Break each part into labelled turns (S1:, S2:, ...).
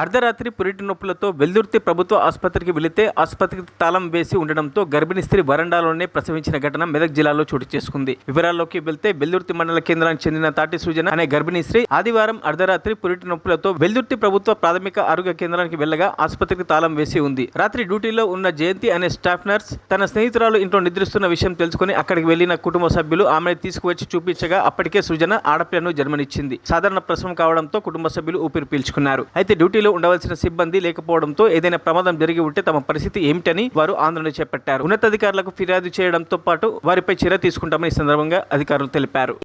S1: అర్ధరాత్రి పురిటి నొప్పులతో వెల్దుర్తి ప్రభుత్వ ఆసుపత్రికి వెళితే ఆసుపత్రికి తాళం వేసి ఉండడంతో గర్భిణీ స్త్రీ వరండాలోనే ప్రసవించిన ఘటన మెదక్ జిల్లాలో చోటు చేసుకుంది. వివరాల్లోకి వెళ్తే వెల్దుర్తి మండల కేంద్రానికి చెందిన తాటి సూజన అనే గర్భిణీ స్త్రీ ఆదివారం అర్ధరాత్రి పురిటి నొప్పులతో వెల్దుర్తి ప్రభుత్వ ప్రాథమిక ఆరోగ్య కేంద్రానికి వెళ్లగా ఆసుపత్రికి తాళం వేసి ఉంది. రాత్రి డ్యూటీలో ఉన్న జయంతి అనే స్టాఫ్ నర్స్ తన స్నేహితురాలు ఇంట్లో నిద్రిస్తున్న విషయం తెలుసుకుని అక్కడికి వెళ్లిన కుటుంబ సభ్యులు ఆమెను తీసుకువచ్చి చూపించగా అప్పటికే సూజన ఆడపిల్లను జన్మనిచ్చింది. సాధారణ ప్రసవం కావడంతో కుటుంబ సభ్యులు ఊపిరి పీల్చుకున్నారు. అయితే డ్యూటీలో ఉండవలసిన సిబ్బంది లేకపోవడంతో ఏదైనా ప్రమాదం జరిగి ఉంటే తమ పరిస్థితి ఏమిటని వారు ఆందోళన చేపట్టారు. ఉన్నతాధికారులకు ఫిర్యాదు చేయడంతో పాటు వారిపై చర్య తీసుకుంటామని ఈ సందర్భంగా అధికారులు తెలిపారు.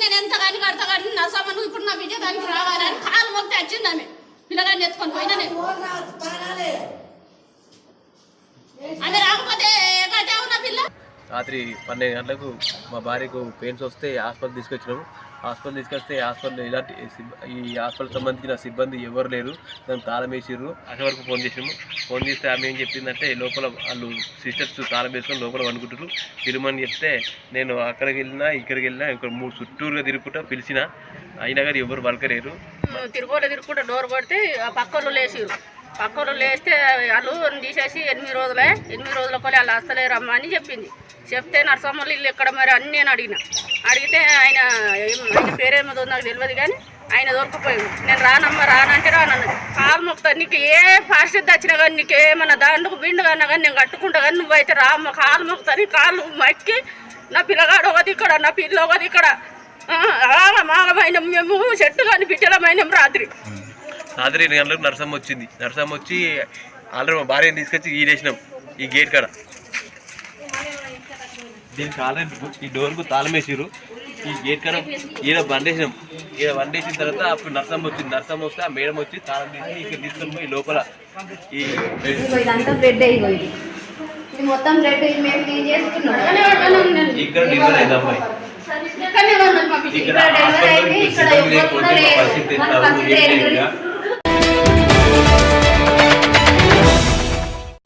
S2: నేను ఎంత కానీ కడతా కానీ నా సమను ఇప్పుడు నా బిడ్డ దానికి రావాలని కాలు మొక్కి వచ్చింది ఆమె పిల్లగాన్ని ఎత్తుకొని పోయినా నేను ఆమె రాకపోతే నా పిల్ల.
S3: రాత్రి 12 గంటలకు మా భార్యకు పెయిన్స్ వస్తే హాస్పిటల్ తీసుకొచ్చినాము. హాస్పిటల్ తీసుకొస్తే హాస్పిటల్ ఇలాంటి ఈ హాస్పిటల్ సంబంధించిన సిబ్బంది ఎవరు లేరు. దాన్ని తాళం వేసిర్రు. అక్కడ వరకు ఫోన్ చేసినాము. ఫోన్ చేస్తే ఆమె ఏం చెప్పిందంటే లోపల వాళ్ళు సిస్టర్స్ తాళం వేసుకొని లోపల అనుకుంటారు తిరుమని చెప్తే నేను అక్కడికి వెళ్ళినా ఇక్కడికి వెళ్ళినా ఇక్కడ 3 చుట్టూరుగా తిరుగుకుంటా పిలిచిన అయినా కానీ ఎవరు వలకలేరు.
S2: తిరుగుకుంటా డోర్ కొడితే ఆ పక్కలు లేచిరు. పక్కలు లేస్తే వాళ్ళు తీసేసి 8 రోజులే 8 రోజుల కొలే వాళ్ళు వస్తలేరమ్మా అని చెప్పింది. చెప్తే నరసమ్మలు ఇల్లు ఎక్కడ మరి అని నేను అడిగితే ఆయన పేరేమో నాకు తెలియదు కానీ ఆయన దొరికిపోయాడు. నేను రానమ్మా రానంటే రానన్నది. కాలు మొక్కుతాను నీకు ఏ పరిస్థితి వచ్చినా కానీ నీకు ఏమన్నా దాంట్లో బిండు కన్నా కానీ నేను కట్టుకుంటా కానీ నువ్వైతే రామ్మ కాలు మొక్కుతాను. కాలు మక్కి నా పిల్లగాడు ఒకది ఇక్కడ నా పిల్ల ఒకది ఇక్కడ మాగమైన మేము చెట్టు కానీ బిడ్డలమైన రాత్రి
S3: 2 గంటలకు నరసమ్మ వచ్చింది. నరసమ్మ వచ్చి ఆల్రెడీ మా భార్యను తీసుకొచ్చి ఈడేసినాం ఈ గేట్ కాడ. దీనికి ఆల్రెడీ ఈ డోర్కు తాళం వేసిరు. ఈ గేట్ కాడ ఈడ బండేసినాం. ఈడ బండేసిన తర్వాత అప్పుడు నరసమ్మ వచ్చింది. నరసమ్మ వస్తే ఆ మేడం వచ్చి తాళం తీసి ఇక్కడ తీసుకొని పోయి లోపల ఈ ఇక్కడ డిజైన్ అయింది అమ్మాయి. ఇక్కడ పరిస్థితి